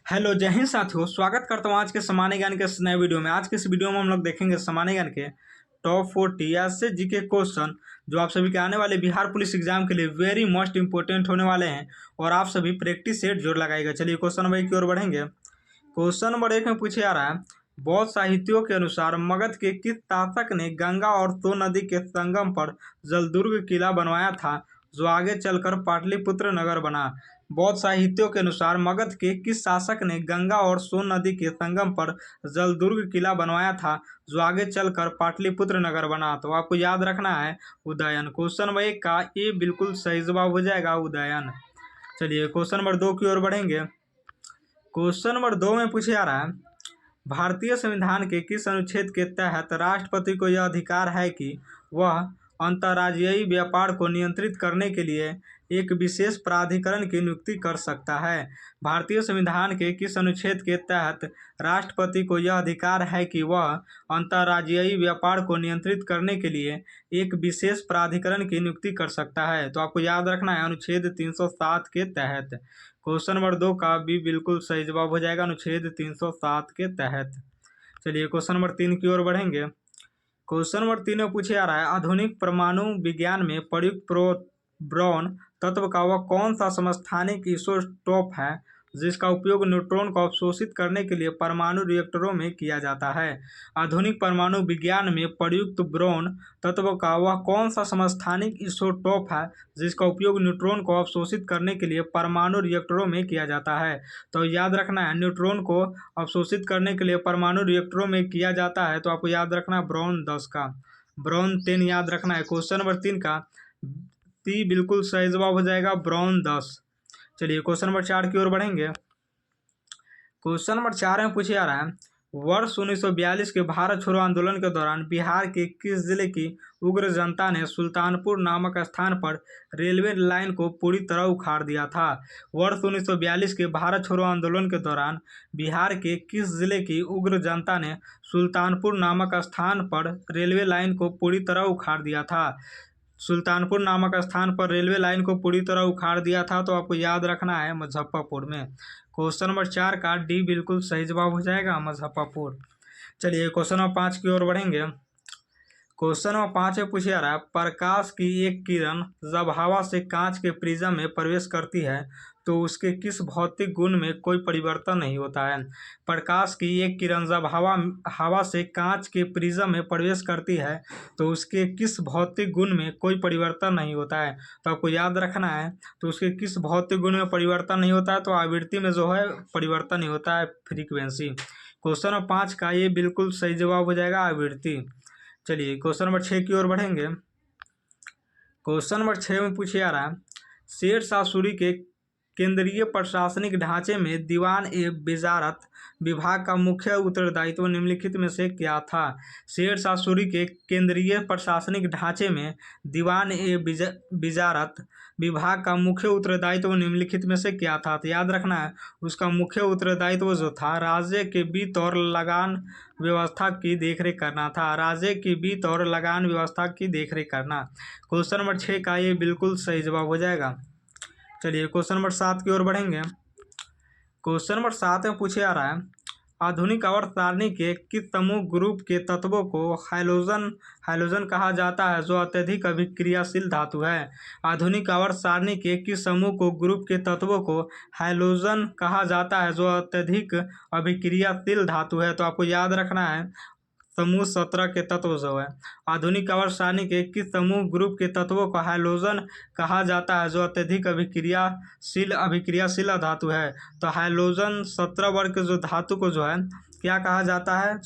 Hello जय हिंद साथियों, स्वागत करता हूँ आज के सामान्य ज्ञान के इस नए वीडियो में। आज के इस वीडियो में हम लोग देखेंगे सामान्य ज्ञान के टॉप 40 ऐसे जीके क्वेश्चन जो आप सभी के आने वाले बिहार पुलिस एग्जाम के लिए वेरी मोस्ट इंपॉर्टेंट होने वाले हैं और आप सभी प्रैक्टिस सेट जोर लगाएगा। चलिए क्वेश्चन नंबर 1 की ओर बढ़ेंगे। क्वेश्चन नंबर 1 में पूछे आ रहा है, बौद्ध साहित्यों के अनुसार मगध के किस शासक ने गंगा और सोन नदी के संगम पर जलदुर्ग किला बनवाया था जो आगे चलकर पाटलिपुत्र नगर बना। बौद्ध साहित्यों के अनुसार मगध के किस शासक ने गंगा और सोन नदी के संगम पर जलदुर्ग किला बनवाया था जो आगे चलकर पाटलिपुत्र नगर बना। तो आपको याद रखना है उदयन। क्वेश्चन नंबर 1 का ये बिल्कुल सही जवाब हो जाएगा उदयन। चलिए क्वेश्चन नंबर 2 की ओर बढ़ेंगे। क्वेश्चन नंबर 2 में पूछे आ रहा है, भारतीय संविधान के किस अनुच्छेद के तहत राष्ट्रपति को यह अधिकार है कि वह अंतर्राज्यीय व्यापार को नियंत्रित करने के लिए एक विशेष प्राधिकरण की नियुक्ति कर सकता है। भारतीय संविधान के किस अनुच्छेद के तहत राष्ट्रपति को यह अधिकार है कि वह अंतर्राज्यीय व्यापार को नियंत्रित करने के लिए एक विशेष प्राधिकरण की नियुक्ति कर सकता है। तो आपको याद रखना है अनुच्छेद 307 के तहत। क्वेश्चन नंबर 2 का भी बिल्कुल सही जवाब हो जाएगा अनुच्छेद 307 के तहत। चलिए क्वेश्चन नंबर 3 की ओर बढ़ेंगे। क्वेश्चन नंबर 3 में पूछे आ रहा है, आधुनिक परमाणु विज्ञान में प्रयुक्त ब्रॉन तत्व का वह कौन सा समस्थानिक आइसोटोप है जिसका उपयोग न्यूट्रॉन को अवशोषित करने के लिए परमाणु रिएक्टरों में किया जाता है। आधुनिक परमाणु विज्ञान में प्रयुक्त ब्रॉन तत्व का वह कौन सा समस्थानिक आइसोटोप है जिसका उपयोग न्यूट्रॉन को अवशोषित करने के लिए परमाणु रिएक्टरों में किया जाता है। तो याद रखना है न्यूट्रॉन को अवशोषित करने के लिए परमाणु रिएक्टरों में किया जाता है। तो आपको याद रखना है ब्रॉन 10 का, ब्रॉन 10 याद रखना है। क्वेश्चन नंबर 3 का ती बिल्कुल सही जवाब हो जाएगा ब्रॉन 10। चलिए क्वेश्चन नंबर 4 की ओर बढ़ेंगे। क्वेश्चन नंबर 4 में पूछे आ रहा है, वर्ष 1942 के भारत छोड़ो आंदोलन के दौरान बिहार के किस जिले की उग्र जनता ने सुल्तानपुर नामक स्थान पर रेलवे लाइन को पूरी तरह उखाड़ दिया था। वर्ष 1942 के भारत छोड़ो आंदोलन के दौरान बिहार के किस जिले की उग्र जनता ने सुल्तानपुर नामक स्थान पर रेलवे लाइन को पूरी तरह उखाड़ दिया था। सुल्तानपुर नामक स्थान पर रेलवे लाइन को पूरी तरह उखाड़ दिया था। तो आपको याद रखना है मुजफ्फरपुर में। क्वेश्चन नंबर 4 का डी बिल्कुल सही जवाब हो जाएगा मुजफ्फरपुर। चलिए क्वेश्चन नंबर 5 की ओर बढ़ेंगे। क्वेश्चन नंबर 5 में पूछा जा रहा है, प्रकाश की एक किरण जब हवा से कांच के प्रिज्म में प्रवेश करती है तो उसके किस भौतिक गुण में कोई परिवर्तन नहीं होता है। प्रकाश की एक किरण जब हवा से कांच के प्रिज्म में प्रवेश करती है तो उसके किस भौतिक गुण में कोई परिवर्तन नहीं होता है। तो आपको याद रखना है तो उसके किस भौतिक गुण में परिवर्तन नहीं होता है। तो आवृत्ति में जो है परिवर्तन नहीं होता है, फ्रीक्वेंसी। क्वेश्चन नंबर 5 का ये बिल्कुल सही जवाब हो जाएगा आवृत्ति। चलिए क्वेश्चन नंबर 6 की ओर बढ़ेंगे। क्वेश्चन नंबर 6 में पूछे आ रहा है, शेर शाह सूरी के केंद्रीय प्रशासनिक ढांचे में दीवान ए वजारत विभाग का मुख्य उत्तरदायित्व निम्नलिखित में से क्या था। शेर शाह सूरी के केंद्रीय प्रशासनिक ढांचे में दीवान ए वजारत विभाग का मुख्य उत्तरदायित्व निम्नलिखित में से क्या था। तो याद रखना है उसका मुख्य उत्तरदायित्व जो था राज्य के वित्त और लगान व्यवस्था की देखरेख करना था। राज्य की वित्त और लगान व्यवस्था की देखरेख करना। क्वेश्चन नंबर 6 का ये बिल्कुल सही जवाब हो जाएगा। चलिए क्वेश्चन नंबर 7 की ओर बढ़ेंगे। क्वेश्चन नंबर 7 में पूछे आ रहा है, आधुनिक आवर्त सारणी के किस समूह ग्रुप के तत्वों को हाइड्रोजन कहा जाता है जो अत्यधिक अभिक्रियाशील धातु है। आधुनिक आवर्त सारणी के किस समूह को ग्रुप के तत्वों को हाइड्रोजन कहा जाता है जो अत्यधिक अभिक्रियाशील धातु है। तो आपको याद रखना है समूह 17 के तत्व जो है। आधुनिक आवर्त सारणी के किस समूह ग्रुप के तत्वों को हाइड्रोजन कहा जाता है जो अत्यधिक अभिक्रियाशील धातु है। तो हाइड्रोजन 17 वर्ग के जो धातु को जो है क्या कहा जाता है,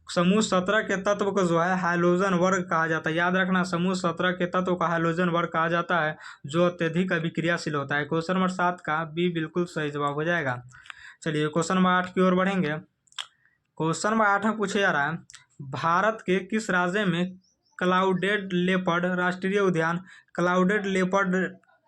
समूह 17 के तत्व को जो है हाइड्रोजन वर्ग कहा जाता है। याद रखना समूह 17 के तत्व को हाइड्रोजन वर्ग कहा जाता है जो अत्यधिक अभिक्रियाशील होता है। क्वेश्चन नंबर 7 का बी बिल्कुल सही जवाब हो जाएगा। चलिए क्वेश्चन नंबर 8 की ओर बढ़ेंगे। क्वेश्चन नंबर 8 में पूछे जा रहा है, भारत के किस राज्य में क्लाउडेड लेपर्ड राष्ट्रीय उद्यान क्लाउडेड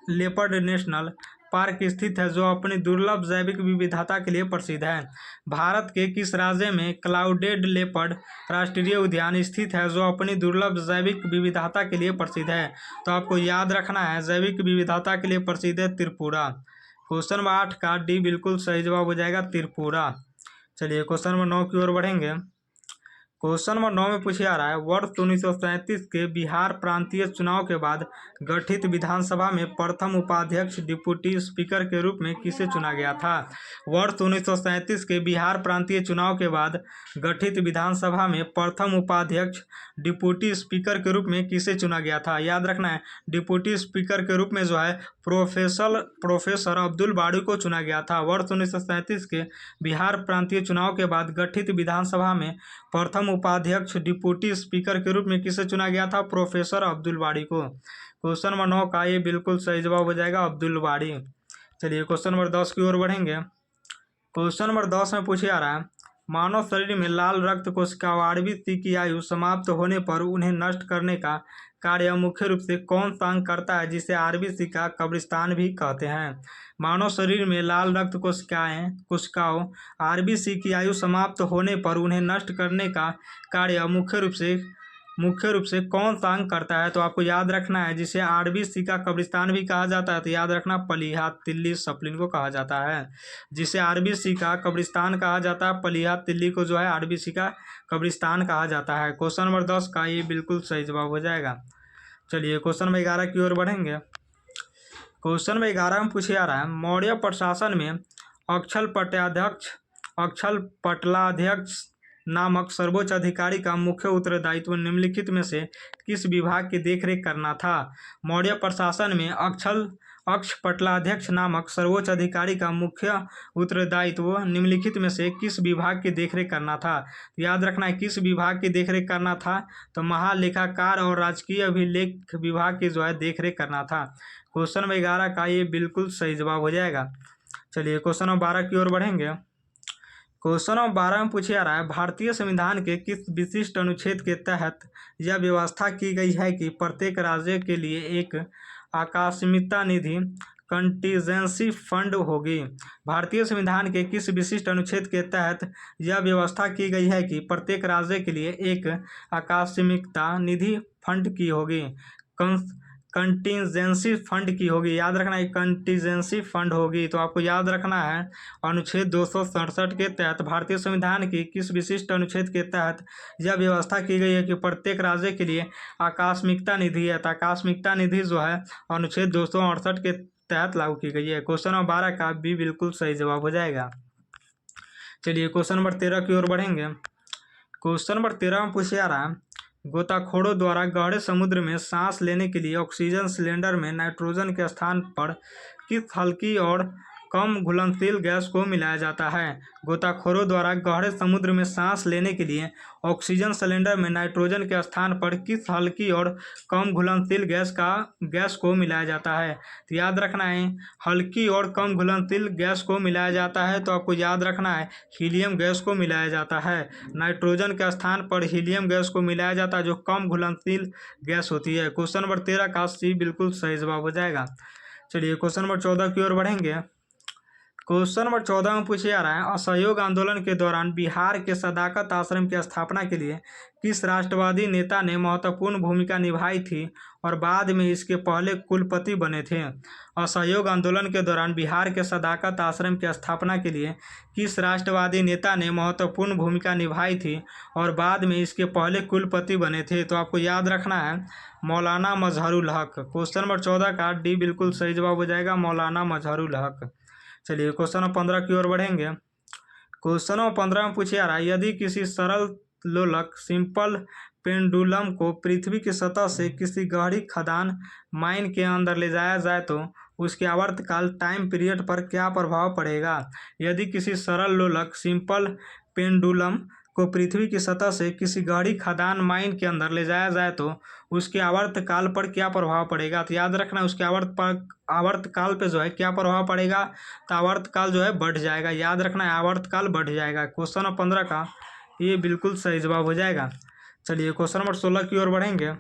लेपर्ड नेशनल पार्क स्थित है जो अपनी दुर्लभ जैविक विविधता के लिए प्रसिद्ध है। भारत के किस राज्य में क्लाउडेड लेपर्ड राष्ट्रीय उद्यान स्थित है जो अपनी दुर्लभ जैविक विविधता के लिए प्रसिद्ध है। तो आपको याद रखना है जैविक विविधता के लिए प्रसिद्ध है त्रिपुरा। क्वेश्चन नंबर 8 का डी बिल्कुल सही जवाब हो जाएगा, त्रिपुरा। चलिए क्वेश्चन नंबर 9 की ओर बढ़ेंगे। क्वेश्चन नंबर 9 में पूछे आ रहा है, वर्ष 1937 के बिहार प्रांतीय चुनाव के बाद गठित विधानसभा में प्रथम उपाध्यक्ष डिप्टी स्पीकर के रूप में किसे चुना गया था। वर्ष 1937 के बिहार प्रांतीय चुनाव के बाद गठित विधानसभा में प्रथम उपाध्यक्ष डिप्टी स्पीकर के रूप में किसे चुना गया था। याद रखना है, डिप्टी स्पीकर के रूप में जो है प्रोफेसर अब्दुल बाड़ी को चुना गया था। वर्ष 1937 के बिहार प्रांतीय चुनाव के बाद गठित विधानसभा में प्रथम उपाध्यक्ष डिप्टी स्पीकर के रूप में किसे चुना गया था, प्रोफेसर अब्दुल बाड़ी को। क्वेश्चन नंबर 9 का ये बिल्कुल सही जवाब हो जाएगा, अब्दुल बाड़ी। चलिए क्वेश्चन नंबर 10 की ओर बढ़ेंगे। क्वेश्चन नंबर 10 में पूछे आ रहा है, मानव शरीर में लाल रक्त कोशिका 8वीं की आयु समाप्त होने पर उन्हें नष्ट करने का कार्य मुख्य रूप से कौन सा अंग करता है, जिसे आरबीसी का कब्रिस्तान भी कहते हैं। मानव शरीर में लाल रक्त कोशिकाओं आरबीसी की आयु समाप्त होने पर उन्हें नष्ट करने का कार्य मुख्य रूप से कौन सा अंग करता है। तो आपको याद रखना है, जिसे आरबीसी का कब्रिस्तान भी कहा जाता है, तो याद रखना प्लीहा तिल्ली स्प्लीन को कहा जाता है। जिसे आरबीसी का कब्रिस्तान कहा जाता है, प्लीहा तिल्ली को जो है आरबीसी का कब्रिस्तान कहा जाता है। क्वेश्चन नंबर 10 का ये बिल्कुल सही जवाब हो जाएगा। चलिए क्वेश्चन नंबर 11 की ओर बढ़ेंगे। क्वेश्चन नंबर 11 में पूछे आ रहा है, मौर्य प्रशासन में अक्षल पटलाध्यक्ष नामक सर्वोच्च अधिकारी का मुख्य उत्तरदायित्व निम्नलिखित में से किस विभाग की देखरेख करना था। मौर्य प्रशासन में अक्ष पटलाध्यक्ष नामक सर्वोच्च अधिकारी का मुख्य उत्तरदायित्व निम्नलिखित में से किस विभाग की देखरेख करना था। याद रखना है, किस विभाग की देखरेख करना था, तो महालेखाकार और राजकीय अभिलेख विभाग की जो है देखरेख करना था। क्वेश्चन नंबर 11 का ये बिल्कुल सही जवाब हो जाएगा। चलिए क्वेश्चन नंबर 12 की ओर बढ़ेंगे। क्वेश्चन नंबर 12 में पूछे आ रहा है, भारतीय संविधान के किस विशिष्ट अनुच्छेद के तहत यह व्यवस्था की गई है कि प्रत्येक राज्य के लिए एक आकस्मिकता निधि कंटीजेंसी फंड होगी। भारतीय संविधान के किस विशिष्ट अनुच्छेद के तहत यह व्यवस्था की गई है कि प्रत्येक राज्य के लिए एक आकस्मिकता निधि फंड की होगी, कंटीजेंसी फंड की होगी। याद रखना है, कंटीजेंसी फंड होगी। तो आपको याद रखना है, अनुच्छेद 267 के तहत भारतीय संविधान की किस विशिष्ट अनुच्छेद के तहत यह व्यवस्था की गई है कि प्रत्येक राज्य के लिए आकस्मिकता निधि है। तो आकस्मिकता निधि जो है अनुच्छेद 268 के तहत लागू की गई है। क्वेश्चन नंबर 12 का भी बिल्कुल सही जवाब हो जाएगा। चलिए क्वेश्चन नंबर 13 की ओर बढ़ेंगे। क्वेश्चन नंबर 13 में पूछे आ रहा है, गोताखोरों द्वारा गहरे समुद्र में सांस लेने के लिए ऑक्सीजन सिलेंडर में नाइट्रोजन के स्थान पर किस हल्की और कम घुलनशील गैस को मिलाया जाता है। गोताखोरों द्वारा गहरे समुद्र में सांस लेने के लिए ऑक्सीजन सिलेंडर में नाइट्रोजन के स्थान पर किस हल्की और कम घुलनशील गैस को मिलाया जाता है। तो याद रखना है, हल्की और कम घुलनशील गैस को मिलाया जाता है, तो आपको याद रखना है हीलियम गैस को मिलाया जाता है। नाइट्रोजन के स्थान पर हीलियम गैस को मिलाया जाता है, जो कम घुलनशील गैस होती है। क्वेश्चन नंबर 13 का सी बिल्कुल सही जवाब हो जाएगा। चलिए क्वेश्चन नंबर 14 की ओर बढ़ेंगे। क्वेश्चन नंबर 14 में पूछे जा रहा है, असहयोग आंदोलन के दौरान बिहार के सदाकत आश्रम की स्थापना के लिए किस राष्ट्रवादी नेता ने महत्वपूर्ण भूमिका निभाई थी और बाद में इसके पहले कुलपति बने थे। असहयोग आंदोलन के दौरान बिहार के सदाकत आश्रम की स्थापना के लिए किस राष्ट्रवादी नेता ने महत्वपूर्ण भूमिका निभाई थी और बाद में इसके पहले कुलपति बने थे। तो आपको याद रखना है, मौलाना मजहरुल हक। क्वेश्चन नंबर 14 का डी बिल्कुल सही जवाब हो जाएगा, मौलाना मजहरुल हक। चलिए क्वेश्चन नंबर 15 की ओर बढ़ेंगे। क्वेश्चन नंबर 15 में पूछे आ रहा है, यदि किसी सरल लोलक सिंपल पेंडुलम को पृथ्वी की सतह से किसी गहरी खदान माइन के अंदर ले जाया जाए तो उसके आवर्तकाल टाइम पीरियड पर क्या प्रभाव पड़ेगा। यदि किसी सरल लोलक सिंपल पेंडुलम को पृथ्वी की सतह से किसी गहरी खदान माइन के अंदर ले जाया जाए तो उसके आवर्तकाल पर क्या प्रभाव पड़ेगा। तो याद रखना, उसके आवर्तकाल पे जो है क्या प्रभाव पड़ेगा, तो आवर्तकाल जो है बढ़ जाएगा। याद रखना है, आवर्तकाल बढ़ जाएगा। क्वेश्चन नंबर 15 का ये बिल्कुल सही जवाब हो जाएगा। चलिए क्वेश्चन नंबर 16 की ओर बढ़ेंगे।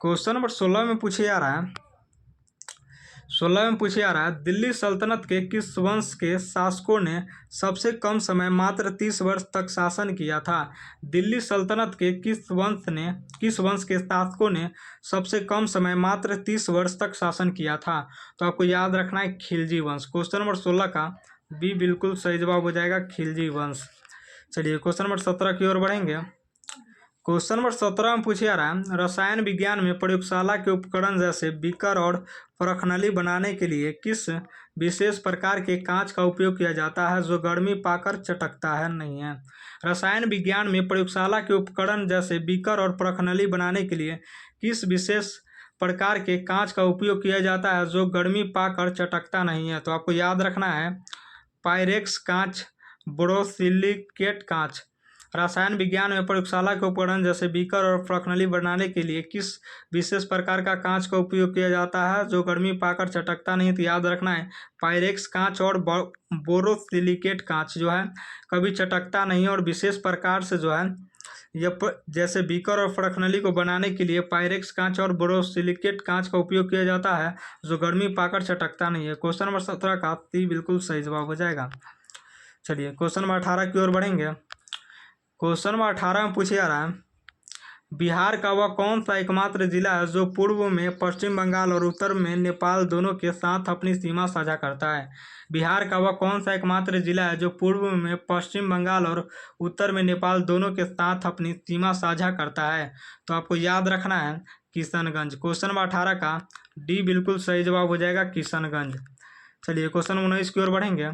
क्वेश्चन नंबर 16 में पूछे जा रहा है, 16 में पूछे जा रहा है, दिल्ली सल्तनत के किस वंश के शासकों ने सबसे कम समय मात्र 30 वर्ष तक शासन किया था? दिल्ली सल्तनत के किस वंश के शासकों ने सबसे कम समय मात्र 30 वर्ष तक शासन किया था? तो आपको याद रखना है खिलजी वंश। क्वेश्चन नंबर 16 का बी बिल्कुल सही जवाब हो जाएगा, खिलजी वंश। चलिए क्वेश्चन नंबर 17 की ओर बढ़ेंगे। क्वेश्चन नंबर 17 में पूछे जा रहा है, रसायन विज्ञान में प्रयोगशाला के उपकरण जैसे बीकर और परखनली बनाने के लिए किस विशेष प्रकार के कांच का उपयोग किया जाता है जो गर्मी पाकर चटकता है नहीं है? रसायन विज्ञान में प्रयोगशाला के उपकरण जैसे बीकर और परखनली बनाने के लिए किस विशेष प्रकार के कांच का उपयोग किया जाता है जो गर्मी पाकर चटकता नहीं है? तो आपको याद रखना है पायरेक्स कांच, बोरोसिलिकेट कांच। रसायन विज्ञान में प्रयोगशाला के उपकरण जैसे बीकर और परखनली बनाने के लिए किस विशेष प्रकार का कांच का उपयोग किया जाता है जो गर्मी पाकर चटकता नहीं? तो याद रखना है पायरेक्स कांच और बोरोसिलिकेट कांच जो है कभी चटकता नहीं और विशेष प्रकार से जो है जैसे बीकर और परखनली को बनाने के लिए पायरेक्स कांच और बोरोसिलिकेट कांच का उपयोग किया जाता है जो गर्मी पाकर चटकता नहीं है। क्वेश्चन नंबर 17 का बिल्कुल सही जवाब हो जाएगा। चलिए क्वेश्चन नंबर 18 की ओर बढ़ेंगे। क्वेश्चन नंबर 18 में पूछे जा रहा है, बिहार का वह कौन सा एकमात्र जिला है जो पूर्व में पश्चिम बंगाल और उत्तर में नेपाल दोनों के साथ अपनी सीमा साझा करता है? बिहार का वह कौन सा एकमात्र जिला है जो पूर्व में पश्चिम बंगाल और उत्तर में नेपाल दोनों के साथ अपनी सीमा साझा करता है? तो आपको याद रखना है किशनगंज। क्वेश्चन नंबर 18 का डी बिल्कुल सही जवाब हो जाएगा, किशनगंज। चलिए क्वेश्चन नंबर 19 की ओर बढ़ेंगे।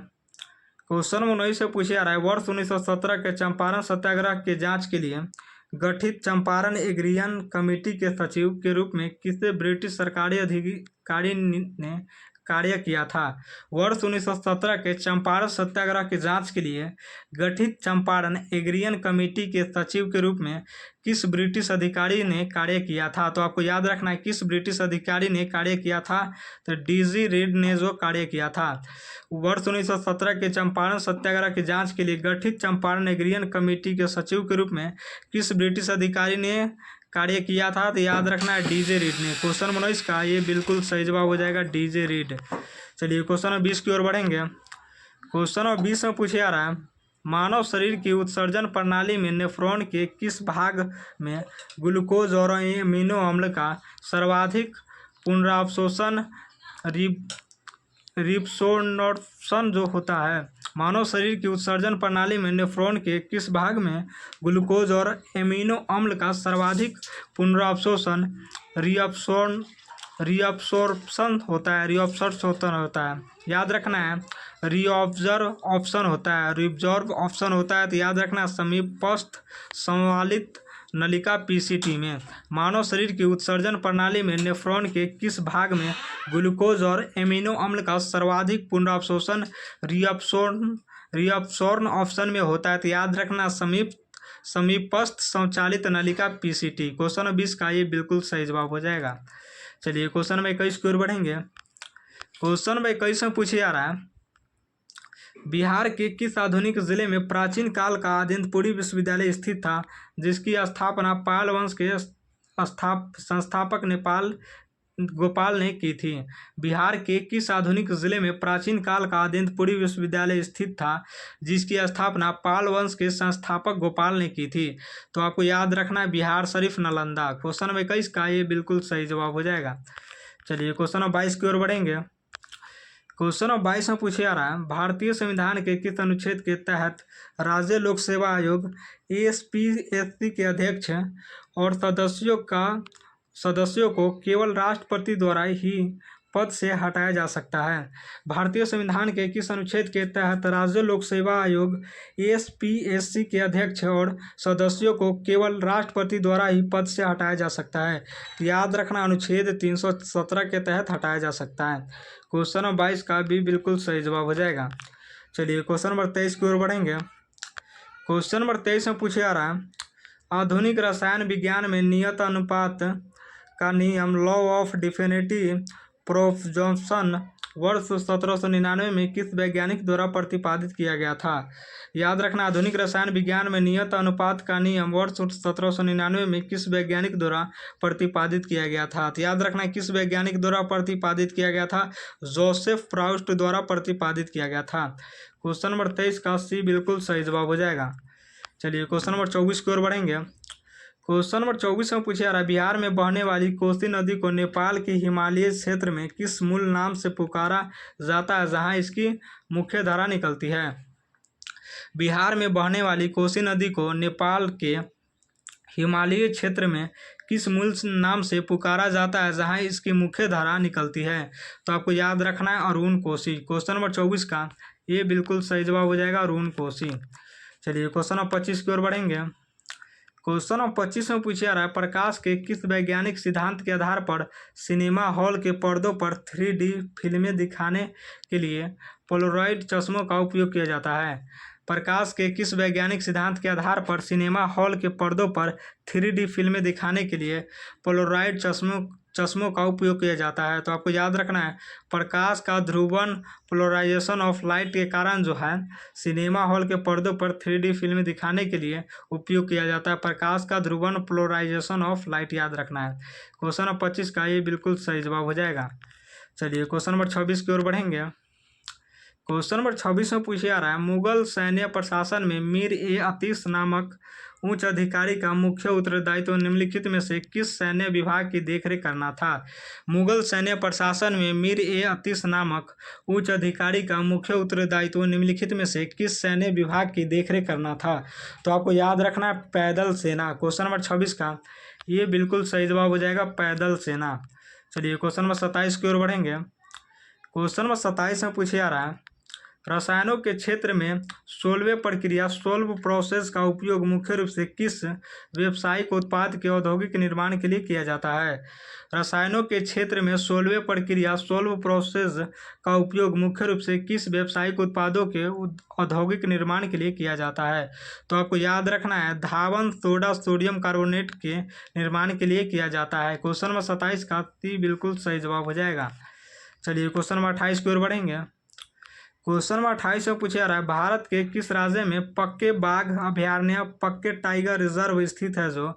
क्वेश्चन नंबर 19 से पूछे जा रहा है, वर्ष 1917 के चंपारण सत्याग्रह के जांच के लिए गठित चंपारण एग्रीयन कमेटी के सचिव के रूप में किसे ब्रिटिश सरकारी अधिकारी ने कार्य किया था? वर्ष 1917 के चंपारण सत्याग्रह की जांच के लिए गठित चंपारण एग्रीयन कमेटी के सचिव के रूप में किस ब्रिटिश अधिकारी ने कार्य किया था? तो आपको याद रखना है किस ब्रिटिश अधिकारी ने कार्य किया था? तो डीजी रीड ने जो कार्य किया था। वर्ष 1917 के चंपारण सत्याग्रह की जांच के लिए गठित चंपारण एग्रीयन कमेटी के सचिव के रूप में किस ब्रिटिश अधिकारी ने कार्य किया था? तो याद रखना है डीजे रीड ने। क्वेश्चन नंबर 19 का ये बिल्कुल सही जवाब हो जाएगा, डीजे रीड। चलिए क्वेश्चन नंबर 20 की ओर बढ़ेंगे। क्वेश्चन नंबर 20 में पूछे जा रहा है, मानव शरीर की उत्सर्जन प्रणाली में नेफ्रॉन के किस भाग में ग्लूकोज और एमिनो अम्ल का सर्वाधिक पुनरावशोषण रिब्सोर्प्शन जो होता है? मानव शरीर की उत्सर्जन प्रणाली में नेफ्रॉन के किस भाग में ग्लूकोज और एमिनो अम्ल का सर्वाधिक पुनरावशोषण रीअब्सॉर्प्शन होता है? याद रखना है रीऑब्जर्व ऑप्शन होता है, रिब्जॉर्ब ऑप्शन होता है। तो याद रखना समीपस्थ संवालित नलिका पीसीटी में मानव शरीर की उत्सर्जन प्रणाली में नेफ्रॉन के किस भाग में ग्लूकोज और एमिनो अम्ल का सर्वाधिक पुनरावशोषण रीअब्सॉर्न ऑप्शन में होता है? तो याद रखना समीपस्थ संचालित नलिका पीसीटी। क्वेश्चन 20 का ये बिल्कुल सही जवाब हो जाएगा। चलिए क्वेश्चन नंबर 21 की ओर बढ़ेंगे। क्वेश्चन नंबर 21 में पूछे जा रहा है, बिहार के किस आधुनिक जिले में प्राचीन काल का आदिन्तपुरी विश्वविद्यालय स्थित था जिसकी स्थापना पाल वंश के संस्थापक गोपाल ने की थी? बिहार के किस आधुनिक जिले में प्राचीन काल का आदिन्तपुरी विश्वविद्यालय स्थित था जिसकी स्थापना पाल वंश के संस्थापक गोपाल ने की थी? तो आपको याद रखना है बिहार शरीफ नालंदा। क्वेश्चन नंबर 21 का ये बिल्कुल सही जवाब हो जाएगा। चलिए क्वेश्चन नंबर 22 की ओर बढ़ेंगे। क्वेश्चन नंबर 22 में पूछे जा रहा है, भारतीय संविधान के किस अनुच्छेद के तहत राज्य लोक सेवा आयोग एएसपीएससी के अध्यक्ष और सदस्यों को केवल राष्ट्रपति द्वारा ही पद से हटाया जा सकता है? भारतीय संविधान के किस अनुच्छेद के तहत राज्य लोक सेवा आयोग एएसपीएससी के अध्यक्ष और सदस्यों को केवल राष्ट्रपति द्वारा ही पद से हटाया जा सकता है? याद रखना अनुच्छेद 317 के तहत हटाया जा सकता है। क्वेश्चन नंबर 22 का भी बिल्कुल सही जवाब हो जाएगा। चलिए क्वेश्चन नंबर 23 की ओर बढ़ेंगे। क्वेश्चन नंबर 23 में पूछे जा रहा है, आधुनिक रसायन विज्ञान में नियत अनुपात का नियम लॉ ऑफ डिफिनिटिव प्रोपोर्शन वर्ष 1799 में किस वैज्ञानिक द्वारा प्रतिपादित किया गया था? याद रखना, आधुनिक रसायन विज्ञान में नियत अनुपात का नियम वर्ष 1799 में किस वैज्ञानिक द्वारा प्रतिपादित किया गया था? तो याद रखना, किस वैज्ञानिक द्वारा प्रतिपादित किया गया था? जोसेफ प्राउस्ट द्वारा प्रतिपादित किया गया था। क्वेश्चन नंबर 23 का सी बिल्कुल सही जवाब हो जाएगा। चलिए क्वेश्चन नंबर 24 की ओर बढ़ेंगे। क्वेश्चन नंबर 24 में पूछा जा रहा है, बिहार में बहने वाली कोसी नदी को नेपाल के हिमालयी क्षेत्र में किस मूल नाम से पुकारा जाता है जहां इसकी मुख्य धारा निकलती है? बिहार में बहने वाली कोसी नदी को नेपाल के हिमालयी क्षेत्र में किस मूल नाम से पुकारा जाता है जहां इसकी मुख्य धारा निकलती है? तो आपको याद रखना है अरुण कोसी। क्वेश्चन नंबर 24 का ये बिल्कुल सही जवाब हो जाएगा, अरुण कोसी। चलिए क्वेश्चन नंबर 25 की ओर बढ़ेंगे। क्वेश्चन नंबर 25 में पूछा जा रहा है, प्रकाश के किस वैज्ञानिक सिद्धांत के आधार पर सिनेमा हॉल के पर्दों पर 3D फिल्में दिखाने के लिए पोलरॉइड चश्मों का उपयोग किया जाता है? प्रकाश के किस वैज्ञानिक सिद्धांत के आधार पर सिनेमा हॉल के पर्दों पर 3D फिल्में दिखाने के लिए पोलरॉइड चश्मों का उपयोग किया जाता है? तो आपको याद रखना है, प्रकाश का ध्रुवन पोलराइजेशन ऑफ लाइट के कारण जो है सिनेमा हॉल के पर्दों पर 3D फिल्में दिखाने के लिए उपयोग किया जाता है। प्रकाश का ध्रुवन पोलराइजेशन ऑफ लाइट याद रखना है। क्वेश्चन नंबर 25 का ये बिल्कुल सही जवाब हो जाएगा। चलिए क्वेश्चन नंबर 26 की ओर बढ़ेंगे। क्वेश्चन नंबर 26 में पूछा जा रहा है, मुगल सैन्य प्रशासन में मीर ए अतीश नामक उच्च अधिकारी का मुख्य उत्तरदायित्व निम्नलिखित में से किस सैन्य विभाग की देखरेख करना था? मुगल सैन्य प्रशासन में मीर ए अतीश नामक उच्च अधिकारी का मुख्य उत्तरदायित्व निम्नलिखित में से किस सैन्य विभाग की देखरेख करना था? तो आपको याद रखना है पैदल सेना। क्वेश्चन नंबर 26 का ये बिल्कुल सही जवाब हो जाएगा, पैदल सेना। चलिए क्वेश्चन नंबर 27 की ओर बढ़ेंगे। क्वेश्चन नंबर 27 में पूछा जा रहा है, रसायनों के क्षेत्र में 16वें प्रक्रिया 16 प्रोसेस का उपयोग मुख्य रूप से किस व्यावसायिक उत्पाद के औद्योगिक निर्माण के लिए किया जाता है? रसायनों के क्षेत्र में 16वें प्रक्रिया 16 प्रोसेस का उपयोग मुख्य रूप से किस व्यावसायिक उत्पादों के औद्योगिक निर्माण के लिए किया जाता है? तो आपको याद रखना है धावन सोडा सोडियम कार्बोनेट के निर्माण के लिए किया जाता है। क्वेश्चन नंबर 27 का बिल्कुल सही जवाब हो जाएगा। चलिए क्वेश्चन नंबर 28 की ओर बढ़ेंगे। क्वेश्चन नंबर 28 में पूछा जा रहा है, भारत के किस राज्य में पक्के बाघ अभयारण्य पक्के टाइगर रिजर्व स्थित है जो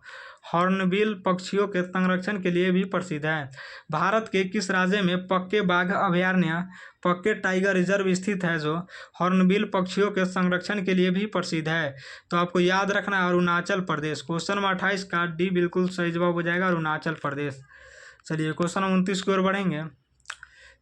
हॉर्नबिल पक्षियों के संरक्षण के लिए भी प्रसिद्ध है? भारत के किस राज्य में पक्के बाघ अभयारण्य पक्के टाइगर रिजर्व स्थित है जो हॉर्नबिल पक्षियों के संरक्षण के लिए भी प्रसिद्ध है? तो आपको याद रखना है अरुणाचल प्रदेश। क्वेश्चन नंबर 28 का डी बिल्कुल सही जवाब हो जाएगा, अरुणाचल प्रदेश। चलिए क्वेश्चन नंबर 29 की ओर बढ़ेंगे।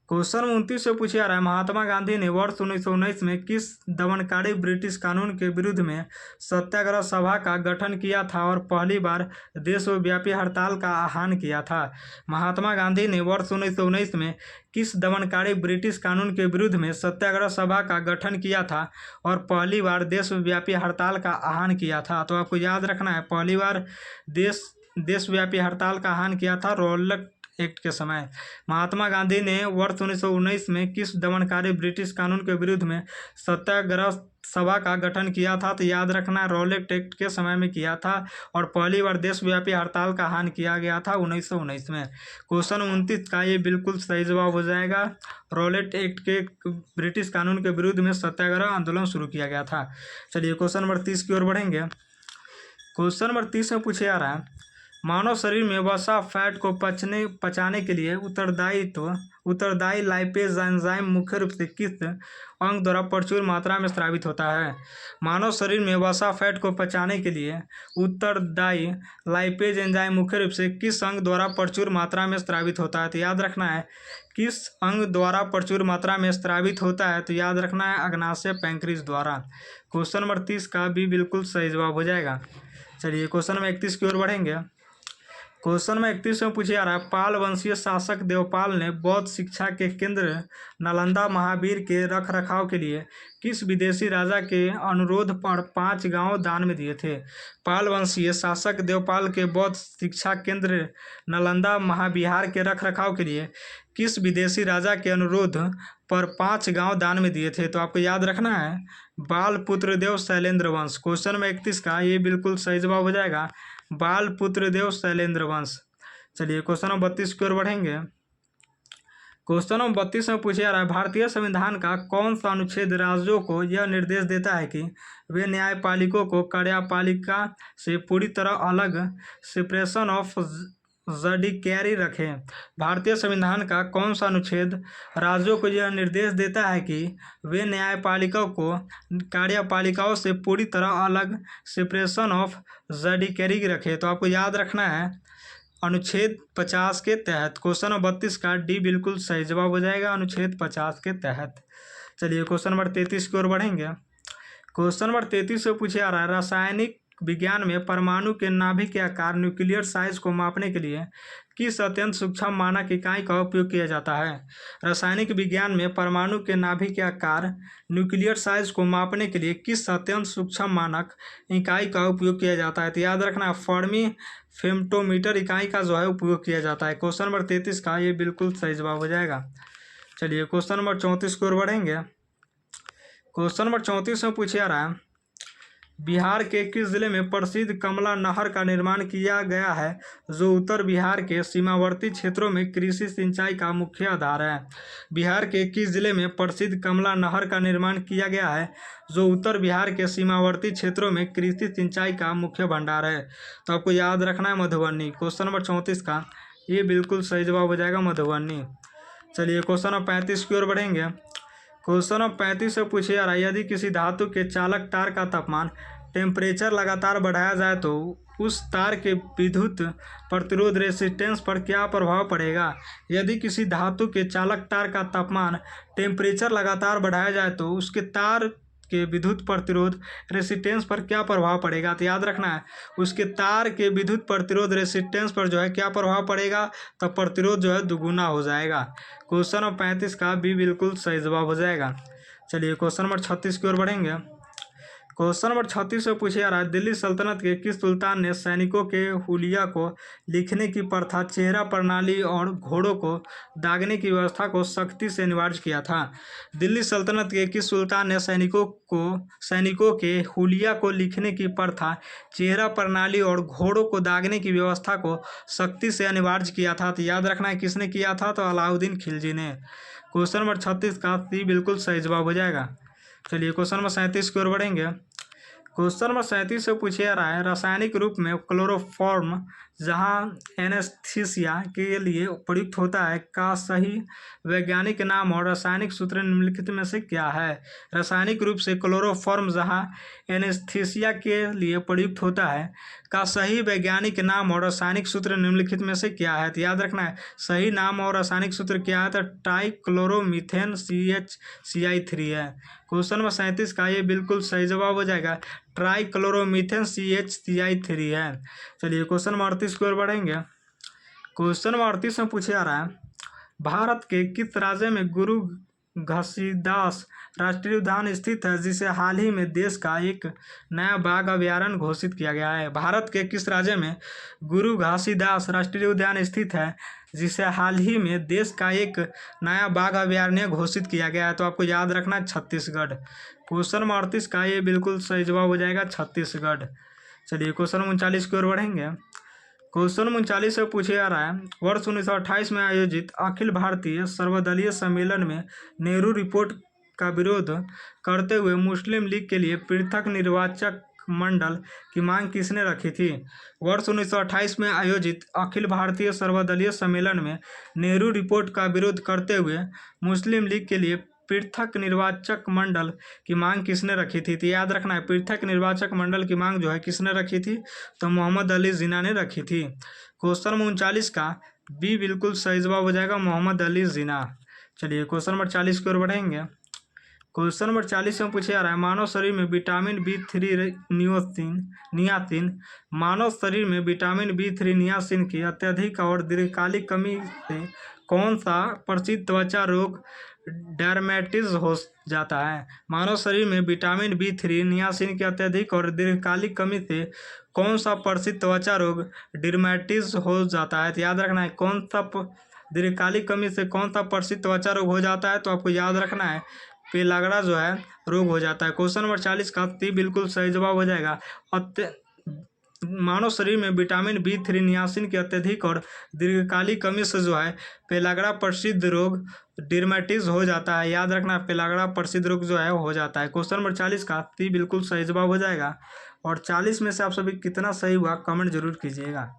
क्वेश्चन 29 से पूछा जा रहा है, महात्मा गांधी ने वर्ष 1919 में किस दमनकारी ब्रिटिश कानून के विरुद्ध में सत्याग्रह सभा का गठन किया था और पहली बार देशव्यापी हड़ताल का आह्वान किया था? महात्मा गांधी ने वर्ष 1919 में किस दमनकारी ब्रिटिश कानून के विरुद्ध में सत्याग्रह सभा का गठन किया था और पहली बार देशव्यापी हड़ताल का आह्वान किया था? तो आपको याद रखना है पहली बार देशव्यापी हड़ताल का आह्वान किया था रॉलेट एक्ट के समय। महात्मा गांधी ने वर्ष 1919 में किस दमनकारी ब्रिटिश कानून के विरुद्ध में सत्याग्रह सभा का गठन किया था? तो याद रखना रॉलेट एक्ट के समय में किया था और पहली बार देशव्यापी हड़ताल का आह्वान किया गया था 1919 में। क्वेश्चन 29 का ये बिल्कुल सही जवाब हो जाएगा, रॉलेट एक्ट के ब्रिटिश कानून के विरुद्ध में सत्याग्रह आंदोलन शुरू किया गया था। चलिए क्वेश्चन नंबर 30 की ओर बढ़ेंगे। क्वेश्चन नंबर 30 में पूछा जा रहा है, मानव शरीर में वसा फैट को पचाने के लिए उत्तरदायी लाइपेज एंजाइम मुख्य रूप से किस अंग द्वारा प्रचुर मात्रा में स्रावित होता है? मानव शरीर में वसा फैट को पचाने के लिए उत्तरदायी लाइपेज एंजाइम मुख्य रूप से किस अंग द्वारा प्रचुर मात्रा में स्रावित होता है? तो याद रखना है किस अंग द्वारा प्रचुर मात्रा में स्रावित होता है? तो याद रखना है अग्नाशय पैंक्रीज द्वारा। क्वेश्चन नंबर 30 का भी बिल्कुल सही जवाब हो जाएगा। चलिए क्वेश्चन नंबर 31 की ओर बढ़ेंगे। क्वेश्चन में 31 में पूछा जा रहा है, पाल वंशीय शासक देवपाल ने बौद्ध शिक्षा के केंद्र नालंदा महावीर के रख रखाव के लिए किस विदेशी राजा के अनुरोध पर 5 गांव दान में दिए थे? पाल वंशीय शासक देवपाल के बौद्ध शिक्षा केंद्र नालंदा महाविहार के रख रखाव के लिए किस विदेशी राजा के अनुरोध पर 5 गांव दान में दिए थे? तो आपको याद रखना है बाल पुत्रदेव शैलेंद्र वंश। क्वेश्चन में 31 का ये बिल्कुल सही जवाब हो जाएगा, बाल पुत्रदेव शैलेंद्र वंश। चलिए क्वेश्चन नंबर 32 की ओर बढ़ेंगे। क्वेश्चन नंबर 32 में पूछा जा रहा है, भारतीय संविधान का कौन सा अनुच्छेद राज्यों को यह निर्देश देता है कि वे न्यायपालिकों को कार्यपालिका से पूरी तरह अलग सेपरेशन ऑफ जडिकेरी रखें। भारतीय संविधान का कौन सा अनुच्छेद राज्यों को यह निर्देश देता है कि वे न्यायपालिका को कार्यपालिकाओं से पूरी तरह अलग सेपरेशन ऑफ जडिकेरी रखें? तो आपको याद रखना है अनुच्छेद 50 के तहत। क्वेश्चन नंबर 32 का डी बिल्कुल सही जवाब हो जाएगा, अनुच्छेद 50 के तहत। चलिए क्वेश्चन नंबर 33 की ओर बढ़ेंगे। क्वेश्चन नंबर 33 से पूछा जा रहा है, रासायनिक विज्ञान में परमाणु के नाभिक के आकार न्यूक्लियर साइज को मापने के लिए किस अत्यंत सूक्ष्म मानक इकाई का उपयोग किया जाता है? रासायनिक विज्ञान में परमाणु के नाभिक के आकार न्यूक्लियर साइज को मापने के लिए किस अत्यंत सूक्ष्म मानक इकाई का उपयोग किया जाता है? तो याद रखना फर्मी फेमटोमीटर इकाई का जो है उपयोग किया जाता है। क्वेश्चन नंबर 33 का ये बिल्कुल सही जवाब हो जाएगा। चलिए क्वेश्चन नंबर 34 की ओर बढ़ेंगे। क्वेश्चन नंबर 34 में पूछा जा रहा है, बिहार के किस जिले में प्रसिद्ध कमला नहर का निर्माण किया गया है जो उत्तर बिहार के सीमावर्ती क्षेत्रों में कृषि सिंचाई का मुख्य आधार है? बिहार के किस जिले में प्रसिद्ध कमला नहर का निर्माण किया गया है जो उत्तर बिहार के सीमावर्ती क्षेत्रों में कृषि सिंचाई का मुख्य भंडार है? तो आपको याद रखना है मधुबनी। क्वेश्चन नंबर 34 का ये बिल्कुल सही जवाब हो जाएगा, मधुबनी। चलिए क्वेश्चन नंबर 35 की ओर बढ़ेंगे। क्वेश्चन नंबर 35 से पूछे जा रहा है, यदि किसी धातु के चालक तार का तापमान टेम्परेचर लगातार बढ़ाया जाए तो उस तार के विद्युत प्रतिरोध रेसिस्टेंस पर क्या प्रभाव पड़ेगा? यदि किसी धातु के चालक तार का तापमान टेम्परेचर लगातार बढ़ाया जाए तो उसके तार के विद्युत प्रतिरोध रेसिस्टेंस पर क्या प्रभाव पड़ेगा? तो याद रखना है उसके तार के विद्युत प्रतिरोध रेसिस्टेंस पर जो है क्या प्रभाव पड़ेगा? तो प्रतिरोध जो है दुगुना हो जाएगा। क्वेश्चन नंबर 35 का भी बिल्कुल सही जवाब हो जाएगा। चलिए क्वेश्चन नंबर 36 की ओर बढ़ेंगे। क्वेश्चन नंबर 36 में पूछा जा रहा है, दिल्ली सल्तनत के किस सुल्तान ने सैनिकों के हुलिया को लिखने की प्रथा, चेहरा प्रणाली और घोड़ों को दागने की व्यवस्था को सख्ती से अनिवार्य किया था? दिल्ली सल्तनत के किस सुल्तान ने सैनिकों के हुलिया को लिखने की प्रथा, चेहरा प्रणाली और घोड़ों को दागने की व्यवस्था को सख्ती से अनिवार्य किया था? तो याद रखना है किसने किया था? तो अलाउद्दीन खिलजी ने। क्वेश्चन नंबर 36 का सी बिल्कुल सही जवाब हो जाएगा। चलिए क्वेश्चन नंबर 37 की ओर बढ़ेंगे। क्वेश्चन नंबर 37 से पूछा जा रहा है, रासायनिक रूप में क्लोरोफॉर्म जहां एनेस्थीसिया के लिए प्रयुक्त होता है का सही वैज्ञानिक नाम और रासायनिक सूत्र निम्नलिखित में से क्या है? रासायनिक रूप से क्लोरोफॉर्म जहां एनेस्थीसिया के लिए प्रयुक्त होता है का सही वैज्ञानिक नाम और रासायनिक सूत्र निम्नलिखित में से क्या है? तो याद रखना है सही नाम और रासायनिक सूत्र क्या है? तो ट्राइक्लोरोमीथेन CHCI3 है। क्वेश्चन नंबर 37 का ये बिल्कुल सही जवाब हो जाएगा, ट्राइक्लोरोमीथेन CHCI3 है। चलिए क्वेश्चन नंबर 38 की ओर बढ़ेंगे। क्वेश्चन नंबर 38 में पूछा जा रहा है, भारत के किस राज्य में गुरु घसीदास राष्ट्रीय उद्यान स्थित है जिसे हाल ही में देश का एक नया बाघ अभयारण्य घोषित किया गया है? भारत के किस राज्य में गुरु घासीदास राष्ट्रीय उद्यान स्थित है जिसे हाल ही में देश का एक नया बाघ अभयारण्य घोषित किया गया है? तो आपको याद रखना है छत्तीसगढ़। क्वेश्चन नंबर 38 का ये बिल्कुल सही जवाब हो जाएगा, छत्तीसगढ़। चलिए क्वेश्चन नंबर 39 की ओर बढ़ेंगे। क्वेश्चन नंबर 39 से पूछा जा रहा है, वर्ष 1928 में आयोजित अखिल भारतीय सर्वदलीय सम्मेलन में नेहरू रिपोर्ट का विरोध करते हुए मुस्लिम लीग के लिए पृथक निर्वाचक मंडल की मांग किसने रखी थी? वर्ष 1928 में आयोजित अखिल भारतीय सर्वदलीय सम्मेलन में नेहरू रिपोर्ट का विरोध करते हुए मुस्लिम लीग के लिए पृथक निर्वाचक मंडल की मांग किसने रखी थी? तो याद रखना है पृथक निर्वाचक मंडल की मांग जो है किसने रखी थी? तो मोहम्मद अली जिन्ना ने रखी थी। क्वेश्चन नंबर 39 का बी बिल्कुल सही जवाब हो जाएगा, मोहम्मद अली जिन्ना। चलिए क्वेश्चन नंबर 40 की ओर बढ़ेंगे। क्वेश्चन नंबर 40 में पूछा जा रहा है, मानव शरीर में विटामिन B3 नियासिन मानव शरीर में विटामिन B3 नियासिन की अत्यधिक और दीर्घकालिक कमी से कौन सा प्रसिद्ध त्वचा रोग डर्मेटिस हो जाता है? मानव शरीर में विटामिन B3 नियासिन की अत्यधिक और दीर्घकालिक कमी से कौन सा प्रसिद्ध त्वचा रोग डर्मेटिस हो जाता है? तो याद रखना है कौन सा दीर्घकालिक कमी से कौन सा प्रसिद्ध त्वचा रोग हो जाता है? तो आपको याद रखना है पेलागड़ा जो है रोग हो जाता है। क्वेश्चन नंबर 40 का ती बिल्कुल सही जवाब हो जाएगा मानव शरीर में विटामिन B3 नियासिन की अत्यधिक और दीर्घकालिक कमी से जो है पेलाग्रा प्रसिद्ध रोग डिर्मेटिस हो जाता है। याद रखना, पेलाग्रा प्रसिद्ध रोग जो है हो जाता है। क्वेश्चन नंबर 40 का ती बिल्कुल सही जवाब हो जाएगा। और 40 में से आप सभी कितना सही हुआ कमेंट जरूर कीजिएगा।